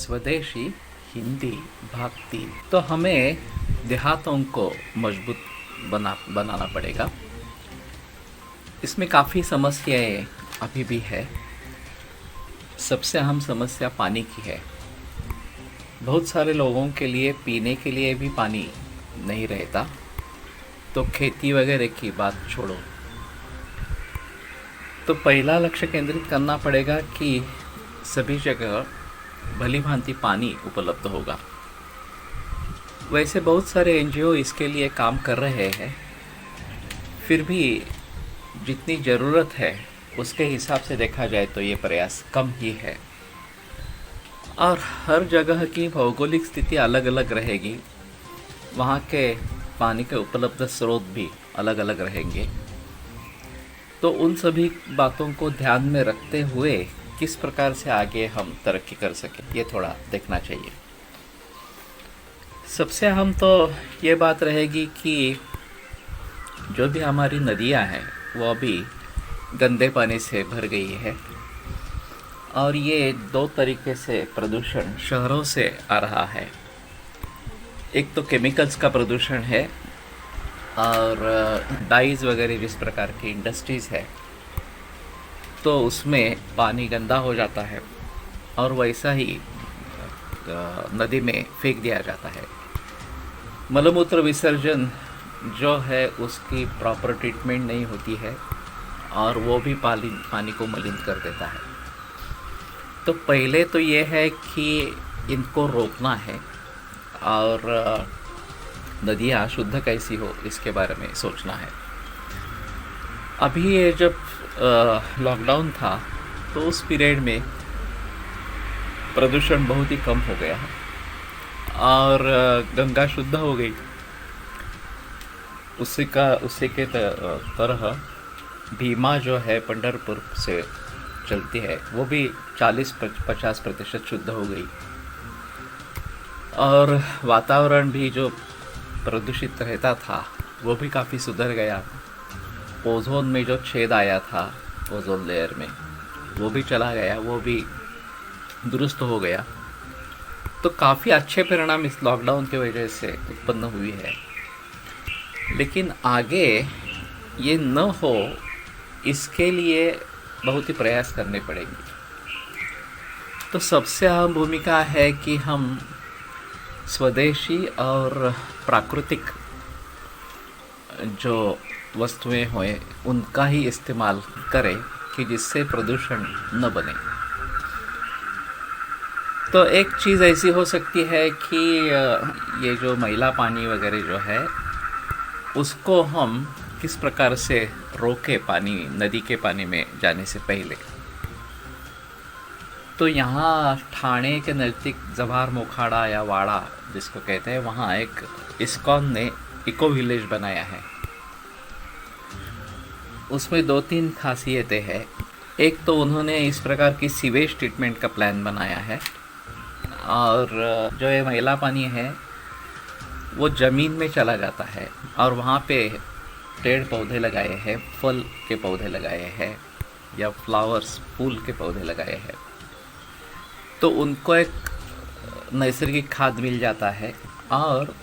स्वदेशी हिंदी भाग 3। तो हमें देहातों को मजबूत बनाना पड़ेगा। इसमें काफ़ी समस्याएं अभी भी है। सबसे अहम समस्या पानी की है। बहुत सारे लोगों के लिए पीने के लिए भी पानी नहीं रहता, तो खेती वगैरह की बात छोड़ो। तो पहला लक्ष्य केंद्रित करना पड़ेगा कि सभी जगह भली भांति पानी उपलब्ध होगा। वैसे बहुत सारे एनजीओ इसके लिए काम कर रहे हैं, फिर भी जितनी ज़रूरत है उसके हिसाब से देखा जाए तो ये प्रयास कम ही है। और हर जगह की भौगोलिक स्थिति अलग अलग रहेगी, वहाँ के पानी के उपलब्ध स्रोत भी अलग अलग रहेंगे। तो उन सभी बातों को ध्यान में रखते हुए किस प्रकार से आगे हम तरक्की कर सकें, ये थोड़ा देखना चाहिए। सबसे अहम तो ये बात रहेगी कि जो भी हमारी नदियाँ हैं वो अभी गंदे पानी से भर गई है, और ये दो तरीके से प्रदूषण शहरों से आ रहा है। एक तो केमिकल्स का प्रदूषण है, और डाइज वगैरह जिस प्रकार की इंडस्ट्रीज़ है तो उसमें पानी गंदा हो जाता है और वैसा ही नदी में फेंक दिया जाता है। मलमूत्र विसर्जन जो है उसकी प्रॉपर ट्रीटमेंट नहीं होती है और वो भी पानी को मलिन कर देता है। तो पहले तो ये है कि इनको रोकना है और नदियाँ शुद्ध कैसी हो इसके बारे में सोचना है। अभी ये जब लॉकडाउन था तो उस पीरियड में प्रदूषण बहुत ही कम हो गया और गंगा शुद्ध हो गई। उसी के तरह भीमा जो है पंढरपुर से चलती है वो भी 40-50% शुद्ध हो गई। और वातावरण भी जो प्रदूषित रहता था वो भी काफ़ी सुधर गया। ओजोन में जो छेद आया था ओजोन लेयर में वो भी चला गया, वो भी दुरुस्त हो गया। तो काफ़ी अच्छे परिणाम इस लॉकडाउन की वजह से उत्पन्न हुई है। लेकिन आगे ये न हो इसके लिए बहुत ही प्रयास करने पड़ेंगे। तो सबसे अहम भूमिका है कि हम स्वदेशी और प्राकृतिक जो वस्तुएं हों उनका ही इस्तेमाल करें कि जिससे प्रदूषण न बने। तो एक चीज़ ऐसी हो सकती है कि ये जो मैला पानी वगैरह जो है उसको हम किस प्रकार से रोके पानी नदी के पानी में जाने से पहले। तो यहाँ ठाणे के नज़दीक जवाहर मोखाड़ा या वाड़ा जिसको कहते हैं, वहाँ एक इस्कॉन ने इको विलेज बनाया है। उसमें 2-3 खासियतें हैं। एक तो उन्होंने इस प्रकार की सीवेज ट्रीटमेंट का प्लान बनाया है, और जो ये मैला पानी है वो ज़मीन में चला जाता है और वहाँ पे पेड़ पौधे लगाए हैं, फल के पौधे लगाए हैं या फ्लावर्स फूल के पौधे लगाए हैं। तो उनको एक नैसर्गिक खाद मिल जाता है और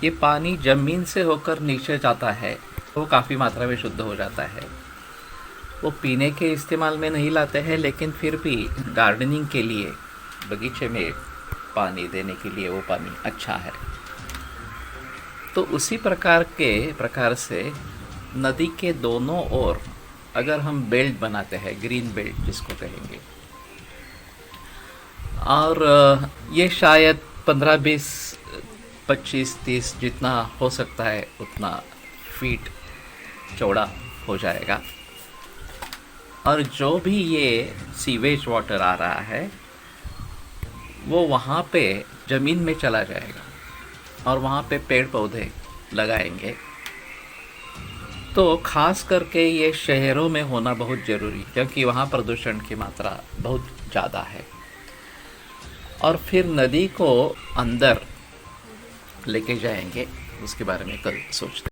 ये पानी ज़मीन से होकर नीचे जाता है, वो काफ़ी मात्रा में शुद्ध हो जाता है। वो पीने के इस्तेमाल में नहीं लाते हैं, लेकिन फिर भी गार्डनिंग के लिए बगीचे में पानी देने के लिए वो पानी अच्छा है। तो उसी प्रकार से नदी के दोनों ओर अगर हम बेल्ट बनाते हैं, ग्रीन बेल्ट जिसको कहेंगे, और ये शायद 15, 20, 25, 30 जितना हो सकता है उतना फीट चौड़ा हो जाएगा। और जो भी ये सीवेज वाटर आ रहा है वो वहाँ पे ज़मीन में चला जाएगा और वहाँ पे पेड़ पौधे लगाएंगे। तो खास करके ये शहरों में होना बहुत ज़रूरी, क्योंकि वहाँ प्रदूषण की मात्रा बहुत ज़्यादा है। और फिर नदी को अंदर लेके जाएंगे, उसके बारे में कल सोचते हैं।